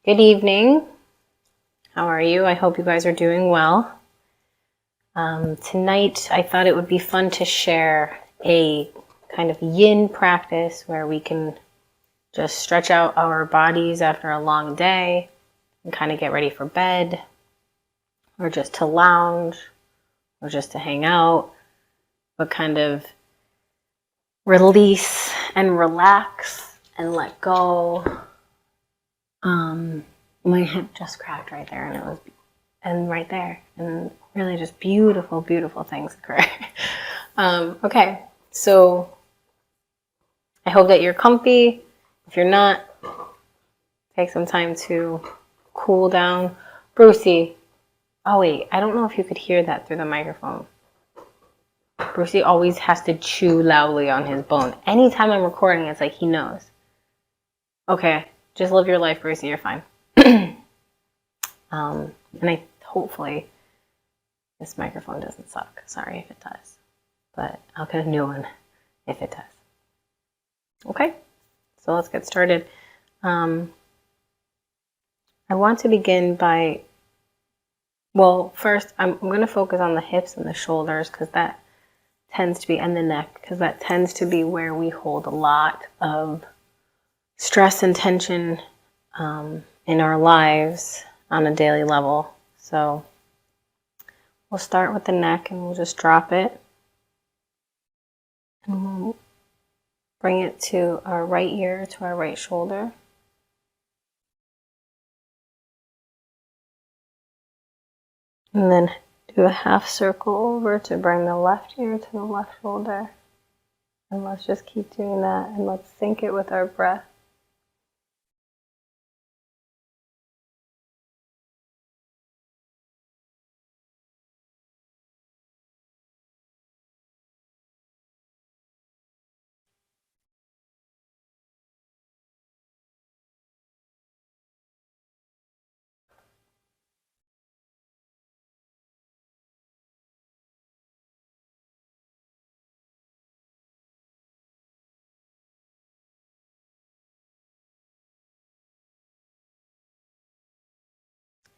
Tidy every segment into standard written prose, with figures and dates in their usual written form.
Good evening. How are you? I hope you guys are doing well. Tonight, I thought it would be fun to share a kind of yin practice where we can just stretch out our bodies after a long day and kind of get ready for bed, or just to lounge, or just to hang out, but kind of release and relax and let go. My hip just cracked right there, and right there, and really just beautiful, beautiful things occur. Okay, so I hope that you're comfy. If you're not, take some time to cool down. Brucey, oh wait, I don't know if you could hear that through the microphone. Brucey always has to chew loudly on his bone. Anytime I'm recording, it's like he knows. Okay, just live your life, Brucey, you're fine. And hopefully this microphone doesn't suck. Sorry if it does, but I'll get a new one if it does. Okay, so let's get started. I want to begin by, first I'm going to focus on the hips and the shoulders because that tends to be, and the neck, because that tends to be where we hold a lot of stress and tension in our lives on a daily level. So we'll start with the neck and we'll just drop it. And we'll bring it to our right ear, to our right shoulder. And then do a half circle over to bring the left ear to the left shoulder. And let's just keep doing that, and let's sync it with our breath.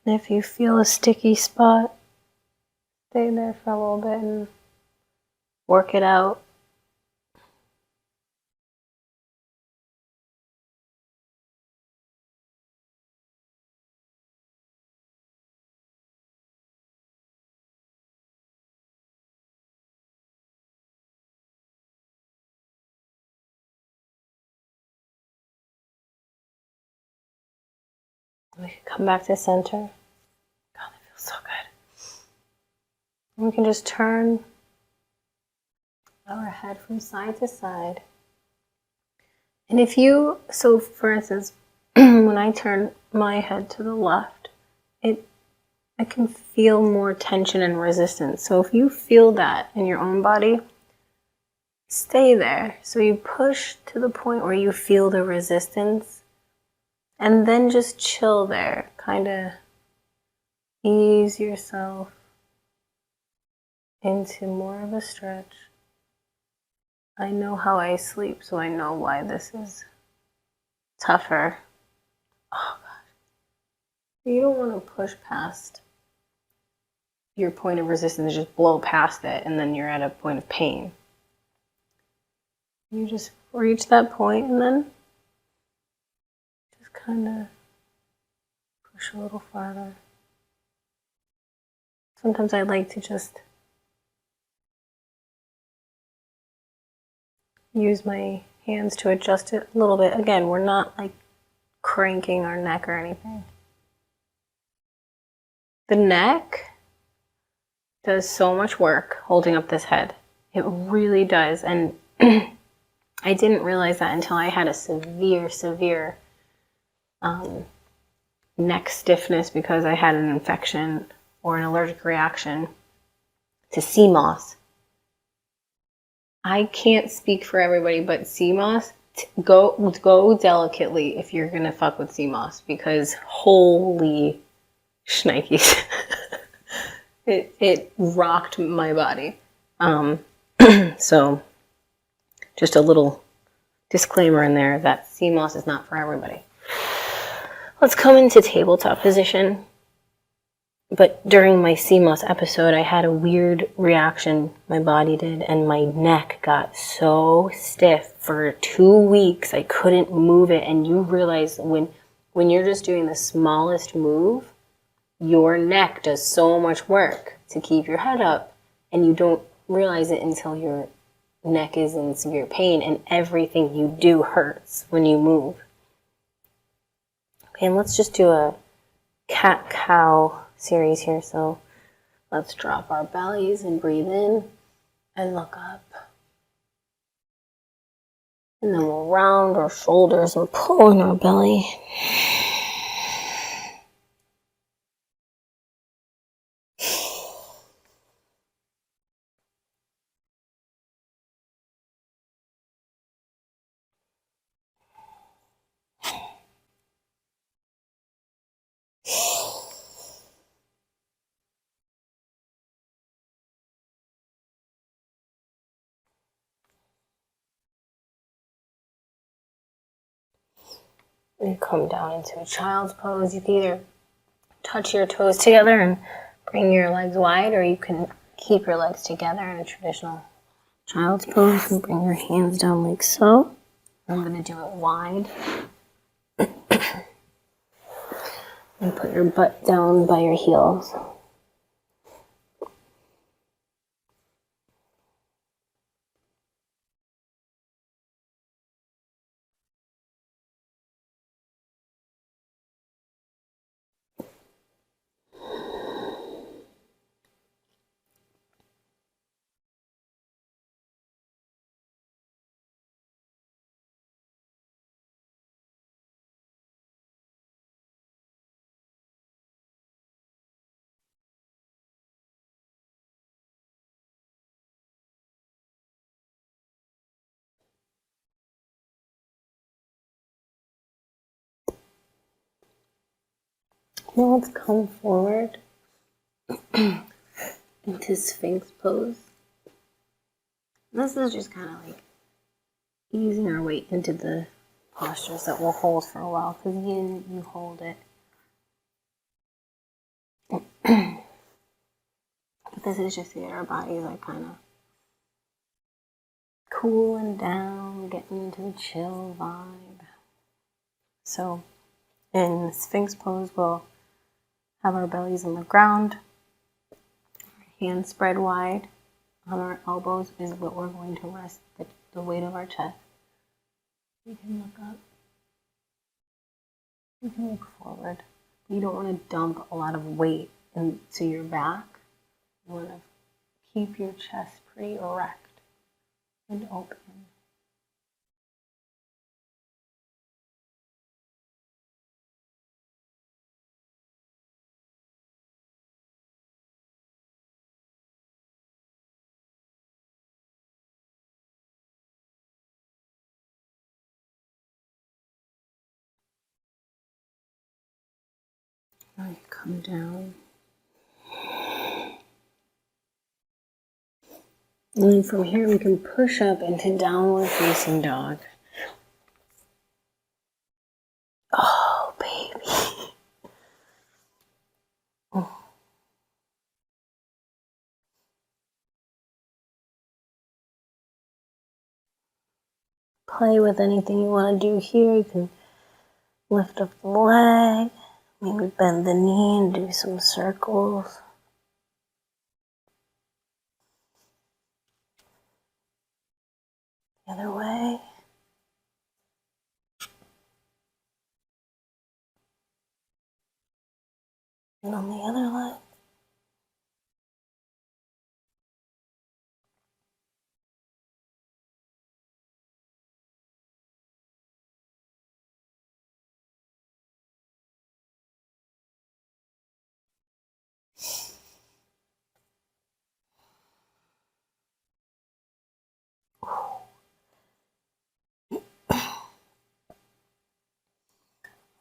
And if you feel a sticky spot, stay there for a little bit and work it out. We can come back to center. God, that feels so good. And we can just turn our head from side to side. And so for instance, when I turn my head to the left, I can feel more tension and resistance. So if you feel that in your own body, stay there. So you push to the point where you feel the resistance, and then just chill there. Kind of ease yourself into more of a stretch. I know how I sleep, so I know why this is tougher. Oh gosh. You don't want to push past your point of resistance, just blow past it, and then you're at a point of pain. You just reach that point and then just kind of push a little farther. Sometimes I like to just use my hands to adjust it a little bit. Again, we're not like cranking our neck or anything. The neck does so much work holding up this head. It really does. And I didn't realize that until I had a severe neck stiffness because I had an infection or an allergic reaction to sea moss. I can't speak for everybody, but sea moss, go delicately if you're gonna fuck with sea moss, because holy shnikes. It rocked my body. So just a little disclaimer in there that sea moss is not for everybody. Let's come into tabletop position. But during my CMOS episode, I had a weird reaction, my body did, and my neck got so stiff for 2 weeks. I couldn't move it. And you realize when you're just doing the smallest move, your neck does so much work to keep your head up, and you don't realize it until your neck is in severe pain, and everything you do hurts when you move. Okay, and let's just do a cat-cow series here. So let's drop our bellies and breathe in and look up. And then we'll round our shoulders and pull in our belly. You come down into a child's pose. You can either touch your toes together and bring your legs wide, or you can keep your legs together in a traditional child's pose and bring your hands down like so. I'm going to do it wide. And put your butt down by your heels. Now let's come forward into Sphinx pose. This is just kind of like easing our weight into the postures that we'll hold for a while, because yin, you hold it. But this is just to get our bodies like kind of cooling down, getting into the chill vibe. So in Sphinx pose, we'll have our bellies on the ground, hands spread wide. On our elbows is what we're going to rest the weight of our chest. You can look up. You can look forward. You don't want to dump a lot of weight into your back. You want to keep your chest pretty erect and open. Now you come down. And then from here we can push up into downward facing dog. Oh, baby. Oh. Play with anything you want to do here. You can lift up the leg, maybe bend the knee and do some circles. The other way. And on the other leg.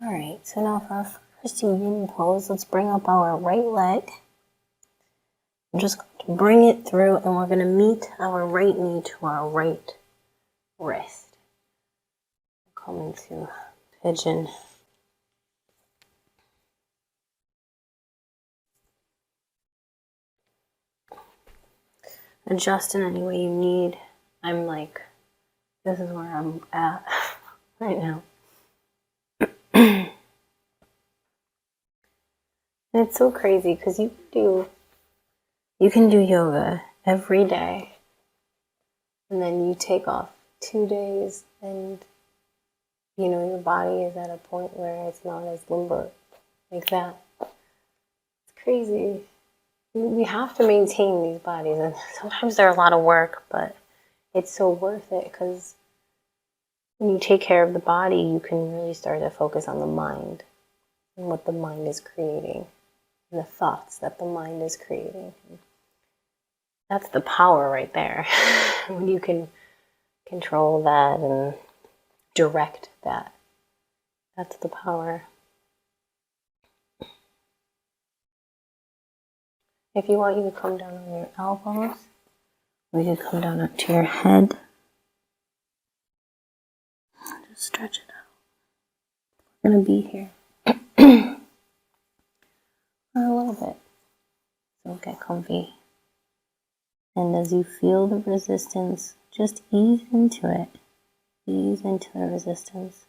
Alright, so now for our first yin pose, let's bring up our right leg. I'm just going to bring it through, and we're going to meet our right knee to our right wrist. Come into pigeon. adjust in any way you need. I'm like, this is where I'm at right now. And it's so crazy because you can do yoga every day, and then you take off 2 days, and you know your body is at a point where it's not as limber like that. It's crazy. We have to maintain these bodies, and sometimes they're a lot of work, but it's so worth it because when you take care of the body, you can really start to focus on the mind and what the mind is creating and the thoughts that the mind is creating. That's the power right there. When you can control that and direct that, that's the power. If you want, you can come down on your elbows. We can come down to your head. Just stretch it out. We're going to be here for a little bit. So get comfy. And as you feel the resistance, just ease into it. Ease into the resistance.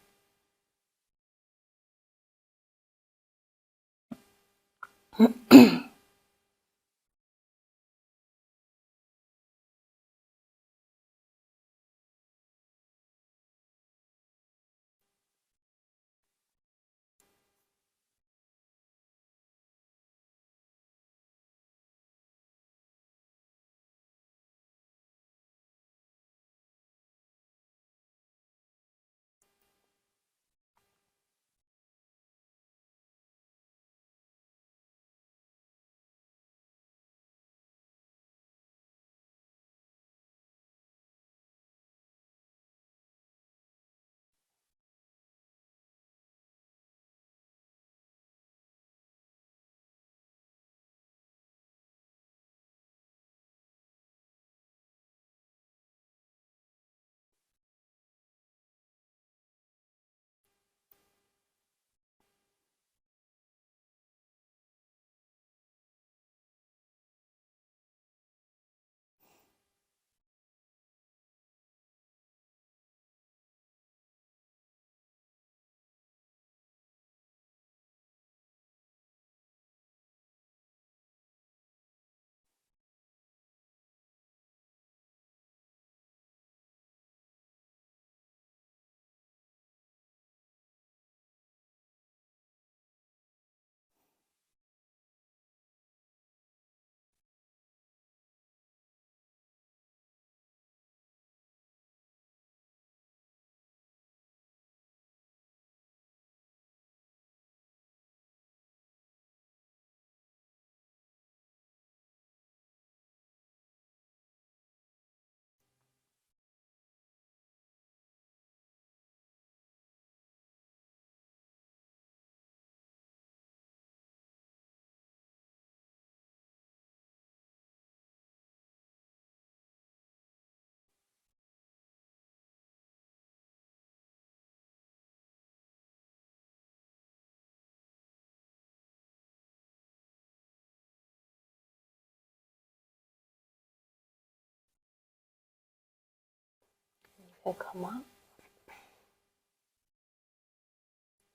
Okay, come up.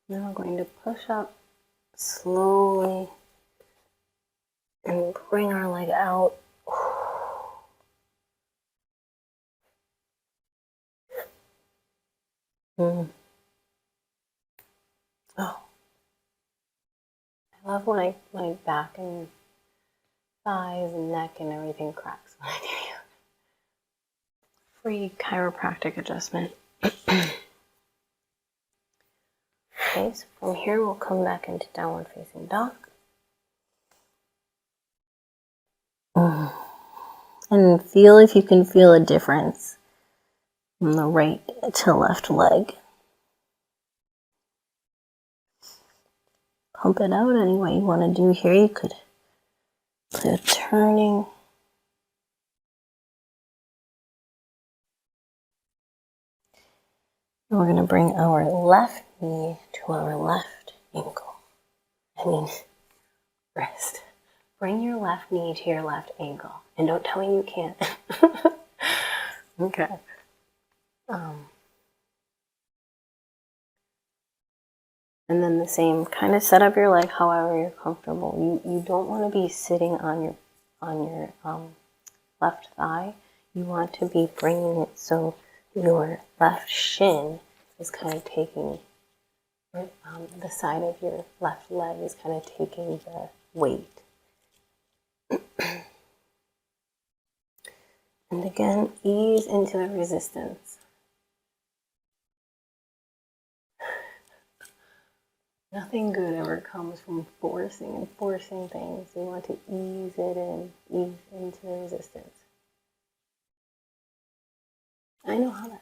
Then we're going to push up slowly and bring our leg out. Oh, I love when my back and thighs and neck and everything cracks when I do yoga. Free chiropractic adjustment. Okay, so from here we'll come back into downward facing dog. And feel if you can feel a difference from the right to left leg. Pump it out any way you want to do here. You could put a turning. And we're going to bring our left knee to our left ankle. Wrist. bring your left knee to your left ankle. And don't tell me you can't. Okay. And then the same, kind of set up your leg however you're comfortable. You don't want to be sitting on your left thigh. You want to be bringing it so your left shin is kind of taking, the side of your left leg is kind of taking the weight. And again, ease into the resistance. Nothing good ever comes from forcing and forcing things. You want to ease it in, ease into the resistance. I know how that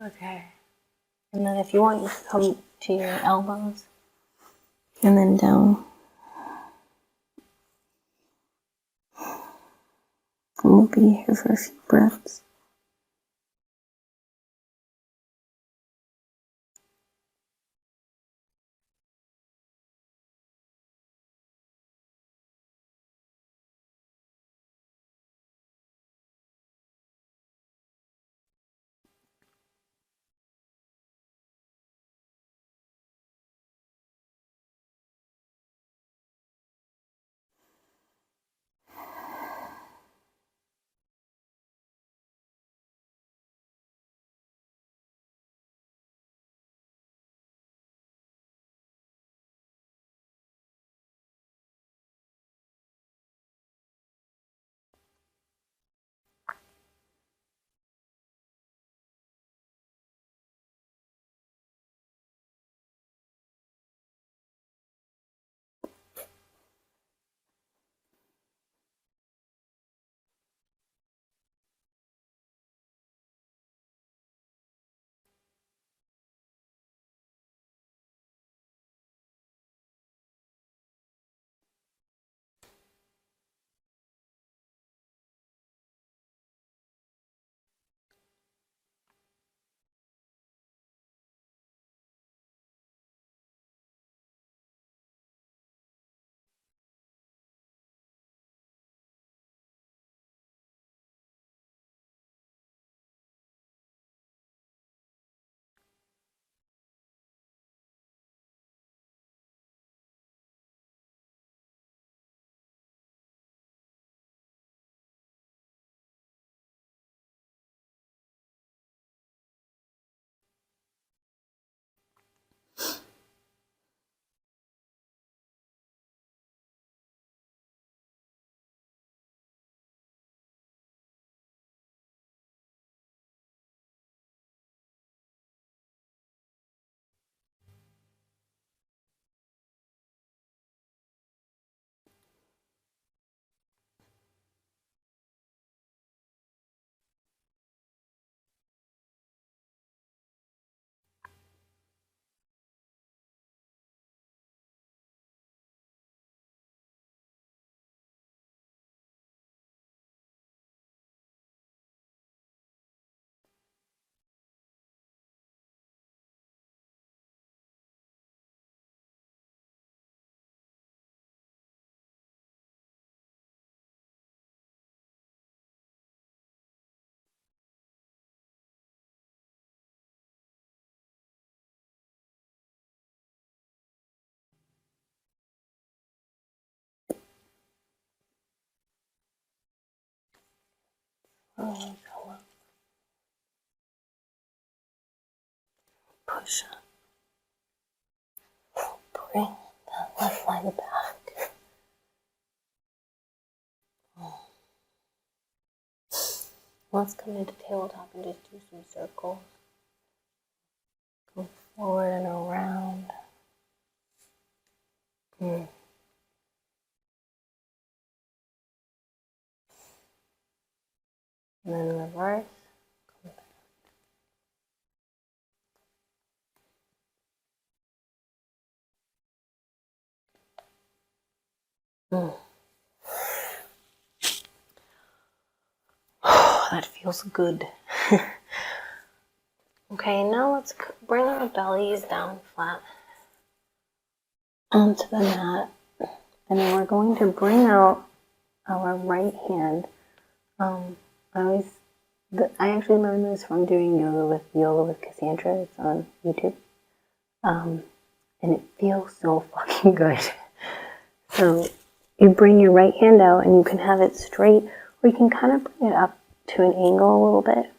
sounded. Okay. And then if you want, you can come to your elbows and then down. And we'll be here for a few breaths. Oh, go up. Push up. Bring that left leg back. Let's come into tabletop and just do some circles. Go forward and around. And then reverse. Oh, that feels good. Okay, now let's bring our bellies down flat. onto the mat. And then we're going to bring out our right hand. I actually learned this from doing yoga with Cassandra. It's on YouTube. And it feels so fucking good. So you bring your right hand out and you can have it straight, or you can kind of bring it up to an angle a little bit.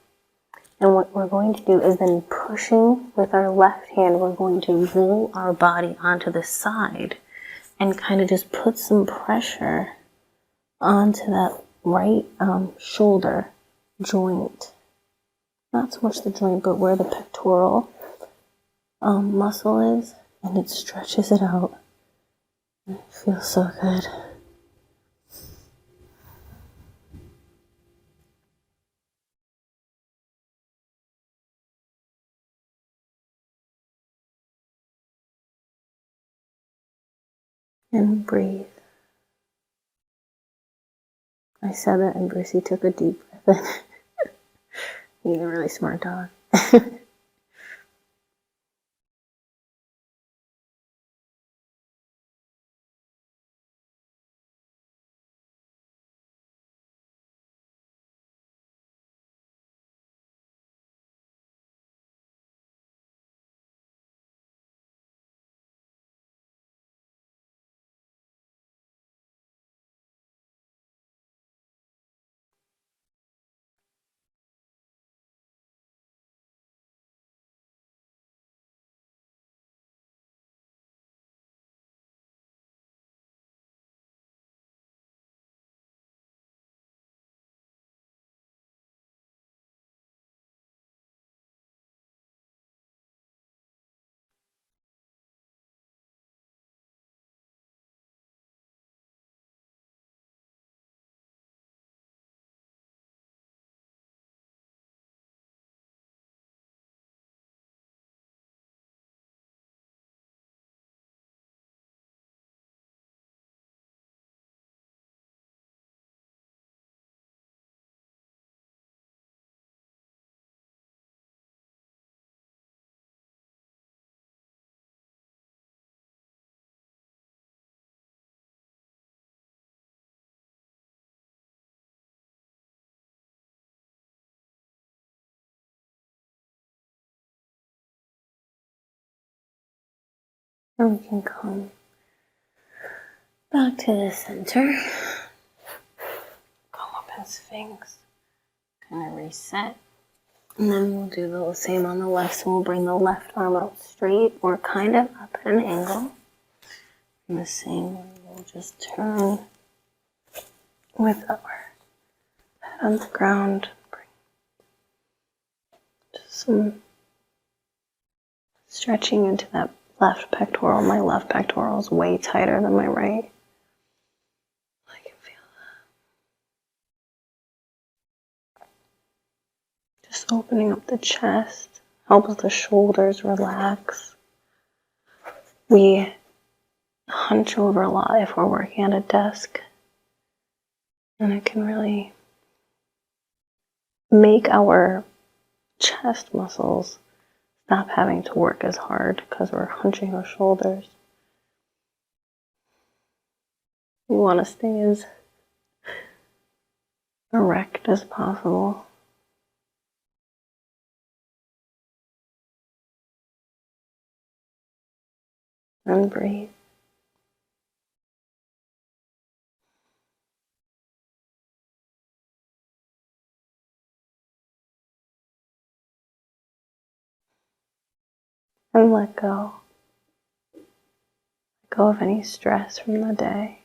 And what we're going to do is then pushing with our left hand, we're going to roll our body onto the side and kind of just put some pressure onto that right shoulder joint. Not so much the joint, but where the pectoral muscle is, and it stretches it out. It feels so good. And breathe. I said that and Brucey took a deep breath in. He's a really smart dog. And we can come back to the center. Come up in Sphinx. Kind of reset. And then we'll do the same on the left. So we'll bring the left arm out straight or kind of up at an angle. And the same way, we'll just turn with our head on the ground. Bring just some stretching into that left pectoral. My left pectoral is way tighter than my right. I can feel that. Just opening up the chest helps the shoulders relax. We hunch over a lot if we're working at a desk, and it can really make our chest muscles stop having to work as hard because we're hunching our shoulders. We want to stay as erect as possible. And breathe. And let go. Let go of any stress from the day.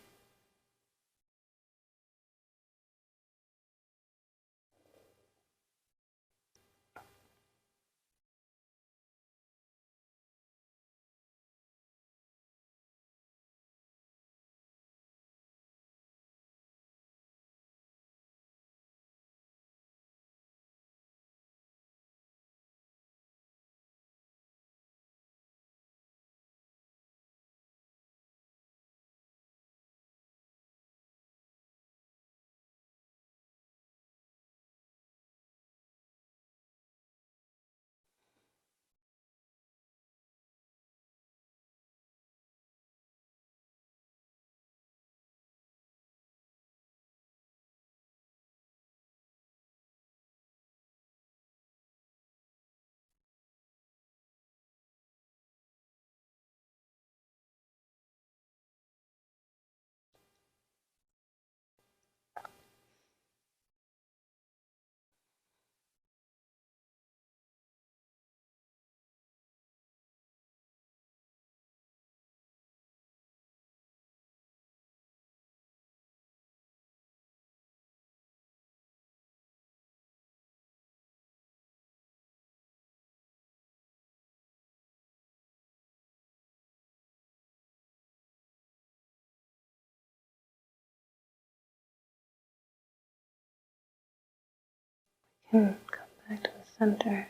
And come back to the center.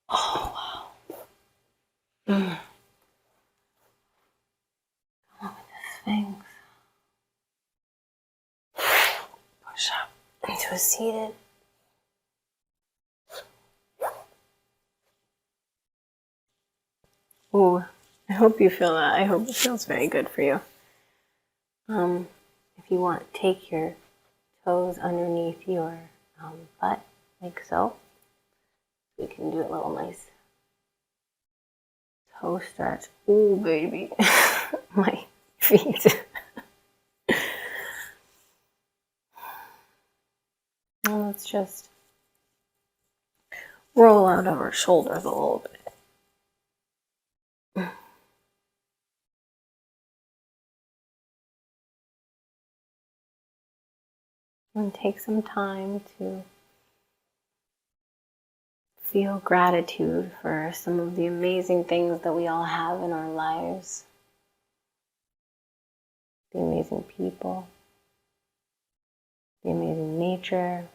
Oh, wow. Come up with the Sphinx. Push up into a seated. Ooh, I hope you feel that. I hope it feels very good for you. If you want, take your toes underneath your butt, like so. We can do a little nice toe stretch. Ooh, baby. My feet. And let's just roll out of our shoulders a little bit. And take some time to feel gratitude for some of the amazing things that we all have in our lives. The amazing people, the amazing nature,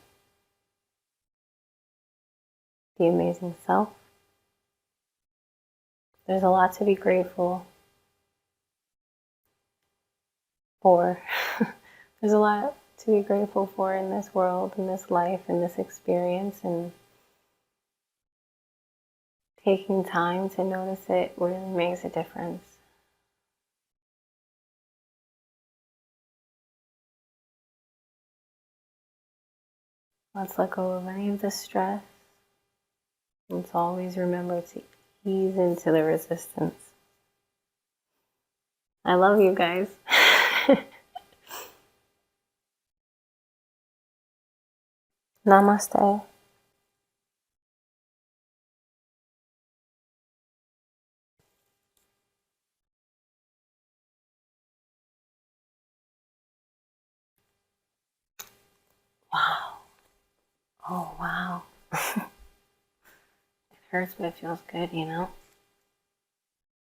the amazing self. There's a lot to be grateful for. There's a lot to be grateful for in this world, in this life, in this experience, and taking time to notice it really makes a difference. Let's let go of any of the stress. Let's always remember to ease into the resistance. I love you guys. Namaste. Wow. Oh, wow. It hurts, but it feels good, you know?